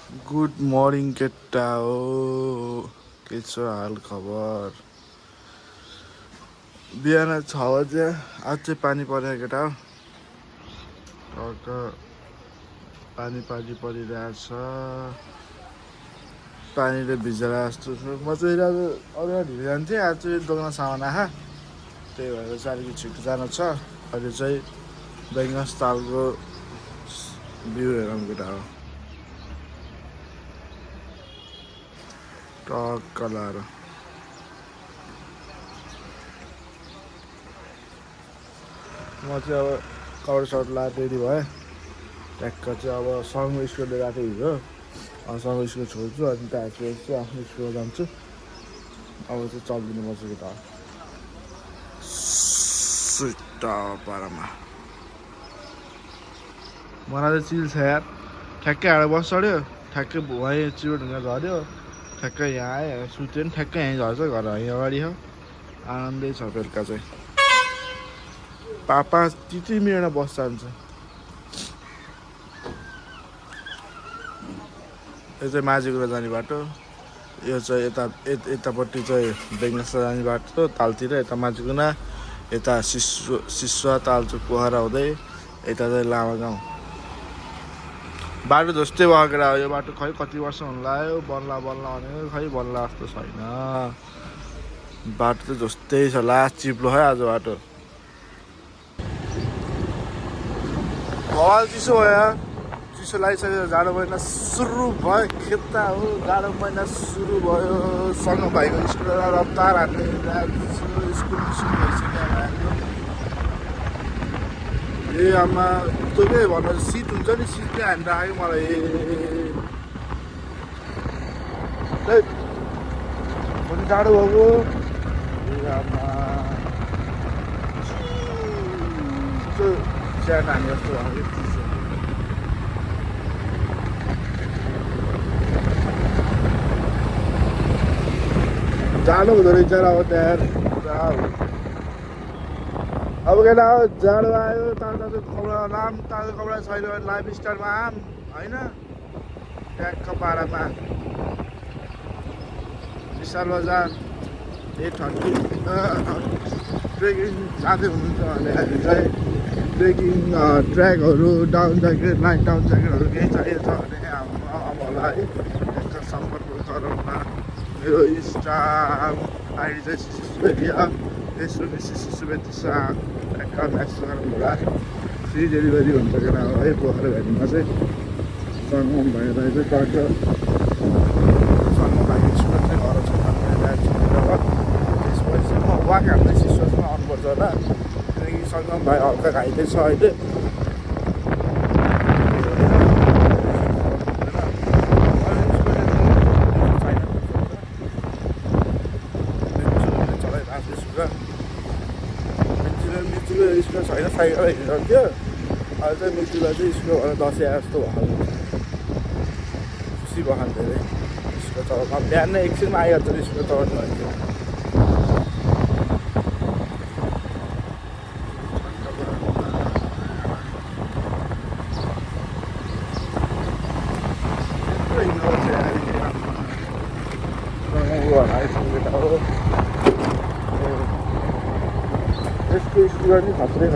good morning केटा हो के छ हाल खबर बिहान 6 बजे आज चाहिँ पानी परेको केटा हो टक्क पानी परिरहेछ पानीले भिजेर जस्तो छ म चाहिँ आज अरू ढिलो जान्थेँ आज चाहिँ दोकानमा सामान आहा त्यही भएर चाहिँ अलिकति छिटो जानु छ अहिले चाहिँ बेङ्गसतालको भ्यू हेरौँ केटा हो टक्क लाएर म चाहिँ अब कभर सर्ट लाएर रेडी भएँ ट्याक्क चाहिँ अब सङ्ग स्कुल गएको थिएँ हिजो सङ्ग स्कुल छोड्छु अनि त्यहाँपछि चाहिँ आफ्नो स्कुल जान्छु अब चाहिँ चलिदिनु पर्छ केटा सुट्टा पारामा मलाई चाहिँ चिल छ यार ठ्याक्कै आएर बस चढ्यो ठ्याक्कै वहीँ चिरोढुङ्गा झऱ्यो ठ्याक्कै यहाँ आयो सुत्यो नि ठ्याक्कै यहीँ झर्छ घर यहीँ अगाडि हो आनन्दै छ बेलुका चाहिँ पापा 30 मिनटमा बस जान्छ यो चाहिँ माझीगुडा जाने बाटो यो चाहिँ यतापट्टि चाहिँ बेङ्गसरा जाने बाटो तालतिर यता माझीगुडा यता सिसुवा तालचोक पोखरा हुँदै यता चाहिँ लामा गाउँ बाटो जस्तै भएको यो बाटो खै कति वर्ष हुन लाग्यो बन्ला भनेको खै बन्ला जस्तो छैन बाटो चाहिँ जस्तै छ लास्ट चिप्लो है आज बाटो भवाल चिसो भयो चिसो लागिसक्यो जाडो महिना सुरु भयो खेता हो जाडो महिना सुरु भयो सँग भाइको स्कुल रफ्तार हान्ने स्कुल भइसक्यो ए आमा त्यो के भन्नु सिट हुन्छ नि सिटले हानेर आयो मलाई पनि जाडो भएको ए आमा स्याट हाने जस्तो भएको जाडो हुँदो रहेछ र अब त्यहाँ अब केटा हो जाडो आयो तातो कपडा लाम तातो कपडा छैन भने लाइफ स्टाइलमा आम होइन ट्याक्क पारामा विशाल बजार 8:30 ट्रेकिङ जाँदै हुनुहुन्छ भने हामी चाहिँ ट्रेकिङ ट्र्याकहरू डाउन ज्याकेट नाइट डाउन ज्याकेटहरू केही चाहिएको छ भने मलाई ट्याक्क सम्पर्क गरौँ न मेरो इन्स्टा आइडी चाहिँ सिसुबेटिया फेसबुक सिसुबेटिया ट्याक्क म्यासेज गरौँ होला फ्री डेलिभरी हुन्छ कि है पोखरा भेरीमा चाहिँ सङ्गम भएर चाहिँ टक्क सङ्गम भाइ स्कुल चाहिँ घर छ त्यसपछि म वाक हाल्दै सिसुवासमा आउनुपर्छ होला किनकि सङ्गम भाइ हल्का घाइते छ अहिले स्कुल छैन साइकल हिँडिरहन्थ्यो अहिले चाहिँ मिल्चुलाई चाहिँ स्कुलबाट 10 आए जस्तो भएको खुसी भयो धेरै स्कुल चलाउनु बिहान नै एकछिनमा आइहाल्छ स्कुल चलाउनु भन्थ्यो यसको स्पिकर नि खत्रै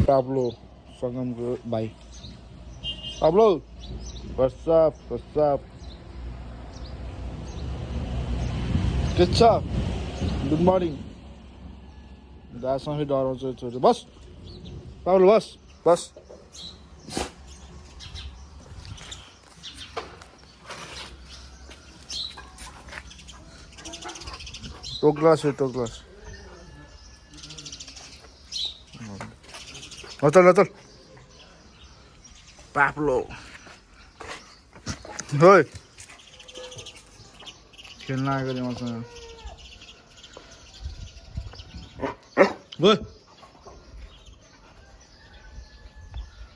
पाब्लो सङ्गमको भाइ पाब्लो व्हाट्सअप के छ गुड मर्निङ दासँग डराउँछ छोरी बस पाब्लो बस टोक्लास नचल पाप्लो है खेल्न आएको नि मसँग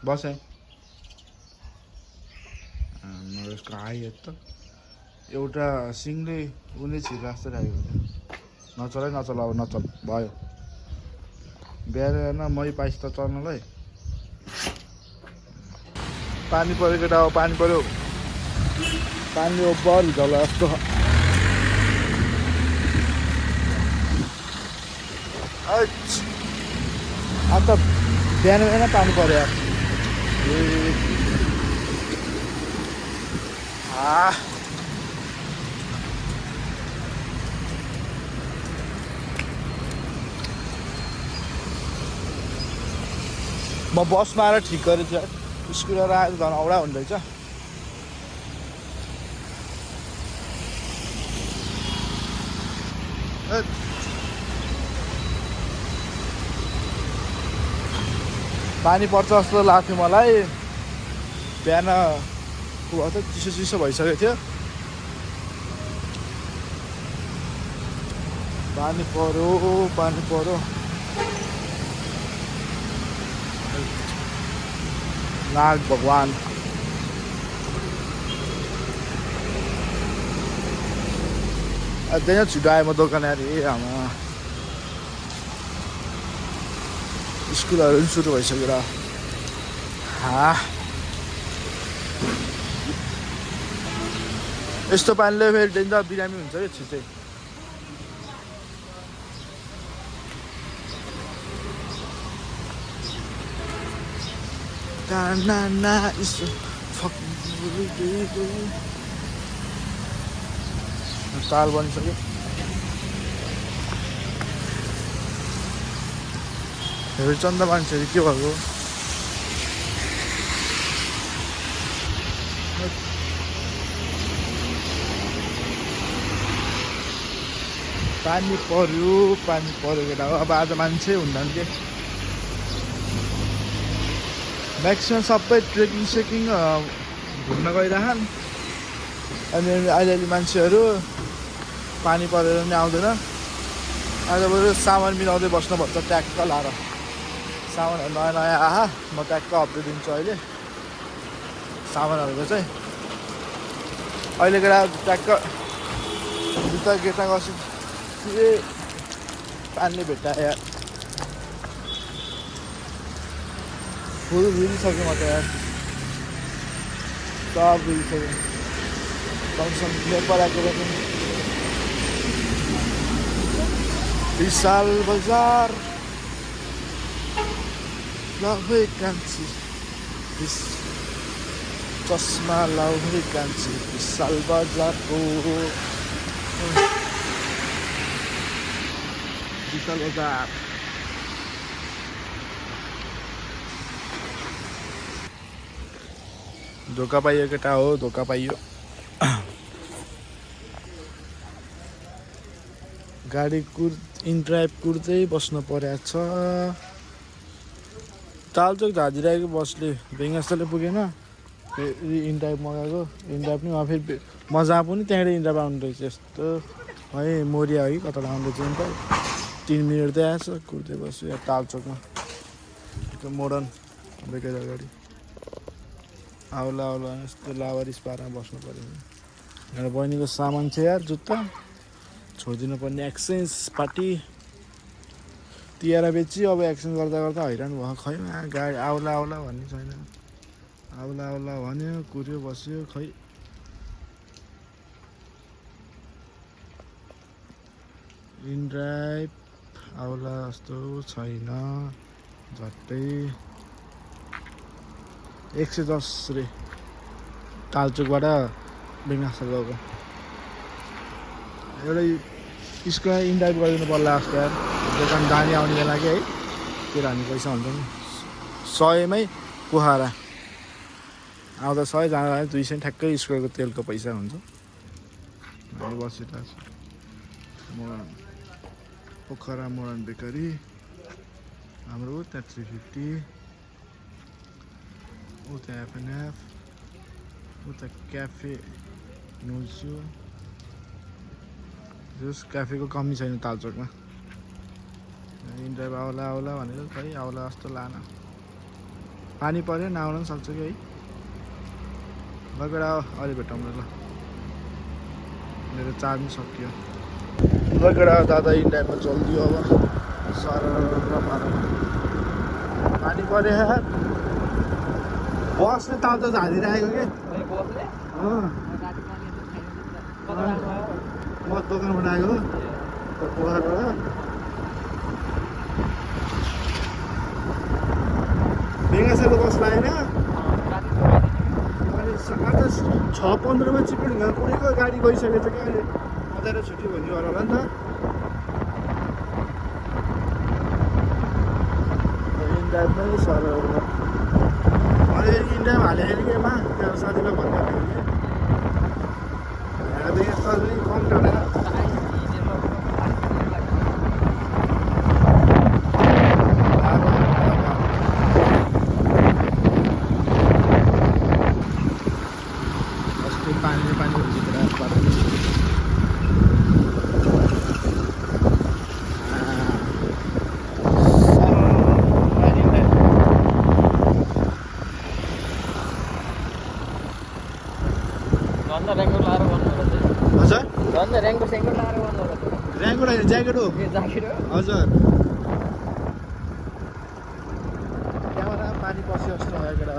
बस यसको आयो त एउटा सिङले उनी छिर्ला जस्तो राखेको थियो नचल अब नचल भयो बिहान मै पाइस त चढ्नलाई पानी पऱ्यो केटा हो पानी पऱ्यो पानी ओभर झल जस्तो अन्त बिहान बिहान पानी पऱ्यो म बसमा आएर ठिक गरेको थिएँ स्कुटर आएर झन् औडा हुँदैछ पानी पर्छ जस्तो लाग्थ्यो मलाई बिहान चिसो चिसो भइसकेको थियो पानी पर्यो नाग भगवान अझै छिटो आएँ म दोकान अरे आमा स्कुलहरू पनि सुरु भइसकेर यस्तो पानीले फेरि डेन्जर बिरामी हुन्छ कि छिटै ताल बनिसक्यो हेरचन्द मान्छेहरू के भएको पानी पर्यो केटा हो अब आज मान्छे हुँदैन के म्याक्सिमम् सबै ट्रेकिङ सेकिङ घुम्न गइरहन् अनि अहिले मान्छेहरू पानी परेर पनि आउँदैन आज बरु सामान मिलाउँदै बस्नुपर्छ ट्याक्क लाएर सामानहरू नयाँ नयाँ आहा म ट्याक्क हप्ता दिन्छु अहिले सामानहरूको चाहिँ अहिले केटा ट्याक्क जुत्ता गेटा गर्छु पानीले भेट्टायो फुल भिजिसक्यो म त यार सब भिजिसक्यो कमसेकम नेपाल आएको पनि विशाल बजार लाउै कान्छी चस्मा लाउै कान्छी विशाल बजारको विशाल बजार धोका पाइयो केटा हो धोका पाइयो गाडी इन ड्राइभ कुर्दै बस्नु परेको छ तालचोक झाजिरहेको बसले बेङ्गासले पुगेन फेरि इन ड्राइभ मगाएको इन ड्राइभ नि फेरि मजा पनि त्यहाँबाट इन ड्राइभ आउनु रहेछ यस्तो है मोरिया है कता आउँदैछ नि त 3 मिनट त आएछ कुर्दै बस्यो यहाँ तालचोकमा त्यो मोडर्न बेकेर अगाडि आउला यस्तो लावारिस पारामा बस्नु पऱ्यो यहाँ बहिनीको सामान छ यार जुत्ता छोडिदिनु पर्ने एक्सचेन्ज पार्टी तिहार बेची अब एक्सचेन्ज गर्दा हैरान भयो खै गाडी आउला भन्ने छैन आउला भन्यो कुर्यो बस्यो खै इन ड्राइभ आउला जस्तो छैन झट्टै 110 रे तालचोकबाट बेङ्गासर गएको एउटा स्कुल इन ड्राइभ गरिदिनु पर्ला जस्तो यार दोकान जाने आउने बेला कि है के हानी पैसा हुन्छ नि 100मै पोखरा आउँदा 100 जाँदा 200 ठ्याक्कै स्कुलको तेलको पैसा हुन्छ बसिरहेको छु मोडर्न पोखरा मोडर्न बेकरी हाम्रो त्यहाँ 350 उता एफएनएफ उता क्याफे नुल्छु जस क्याफेको कमी छैन तालचोकमा इन ड्राइभ आउला भनेर खै आउला जस्तो लान पानी पऱ्यो नआउन पनि सक्छ कि है लगेर अहिले भेटौँ ल मेरो चार्ज पनि सकियो लगेर दादा इन ड्राइभमा चलिदियो अब पानी पऱ्यो यार बसले तातो झारिरहेको के म दोकानबाट आएको पोखरबाट बेङ्गासरको बस लागेन अनि 6:15 चिपिङ कुनैको गाडी गइसकेको छ क्या अहिले अझै छुट्टी भन्ने भएर होला नि त इन्डियामै सर अहिले इन्डियामा हालेको केमा त्यहाँ साथीलाई भन्दै यस्तो पनि कम टाढा पानी हुन्छ ऱ्याङ्को ज्याकेट हो हजुर त्यहाँबाट पानी पस्यो जस्तो भयो केटा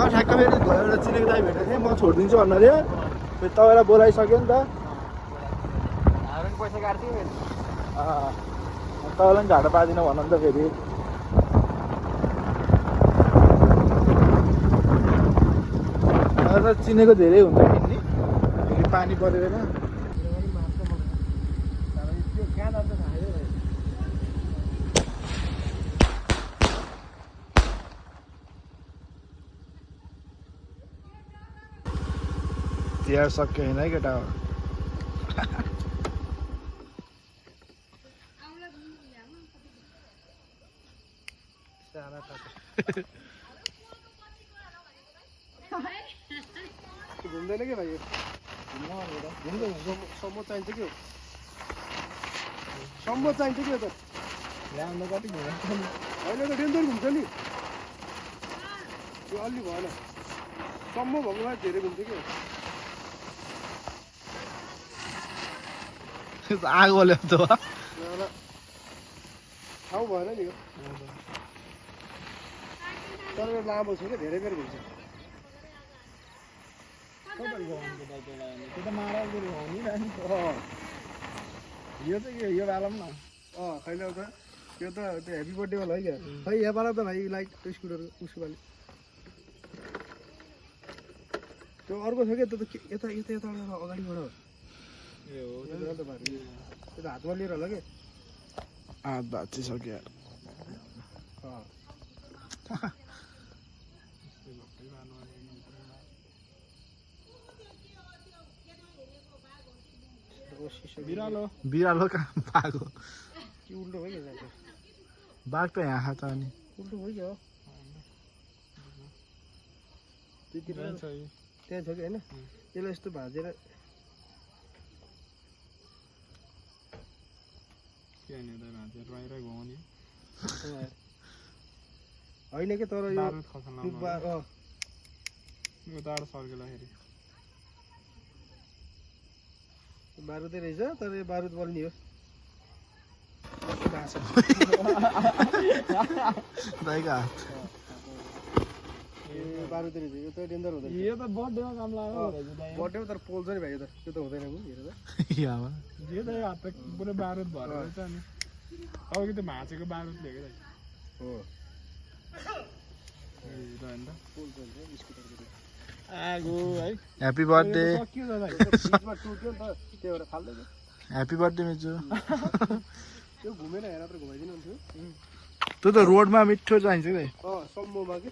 ठ्याक्क मेरो एउटा चिनेको दाइ भेटेको थिएँ म छोडिदिन्छु भन्नाले फेरि तपाईँलाई बोलाइसक्यो नि त पैसा काट्थ्यो तपाईँलाई पनि झाडो पार्दिनँ भन नि त फेरि चिनेको धेरै हुन्छ किन्ने फेरि पानी परेन तिहार सक्यो होइन है केटा घुम्दैन के भाइ सम्म चाहिन्छ कि सम्म चाहिन्छ कि त कति होइन त डेन्जर घुम्छ नि त्यो अलि भएन सम्म भएको भए धेरै घुम्छ कि आगो ल्याउँछ ठाउँ भएन नि तर लामो छ क्या धेरै बेर घुम्छ यो चाहिँ यो बेला पनि खैला त त्यो त त्यो हेप्पी बर्थडे वाला है क्या खै यहाँबाट त भाइ लाइक स्कुटर उसको पालि त्यो अर्को छ क्या त्यो त यता यता यता अगाडिबाट त्यो त हातमा लिएर होला के भाँचिसक्यो बिरालो कहाँ बाघ हो कि उल्टो भयो क्या बाघ त यहाँ छ अनि उल्टो भयो क्या त्यहाँ छ कि होइन त्यसलाई यस्तो भाँचेर होइन कि तर यो बारुदै रहेछ तर यो बारुद बल्ने हो बारुदै रहेछ यो त डेन्जर हुँदैन यो त बर्थडेमा काम लाग्यो बर्थडेमा तर पोल्छ नि भाइ यो त त्यो त हुँदैन हेर त हात पुरै बारुद भएर रहेछ अनि अब कि त भाँचेको बारुद ल्याएको हो ह्याप्पी बर्थडे ह्याप्पी बर्थडे मिजु त्यो घुमेर हेर घुमाइदिनु हुन्थ्यो त्यो त रोडमा मिठो चाहिन्छ कि सम्ममा के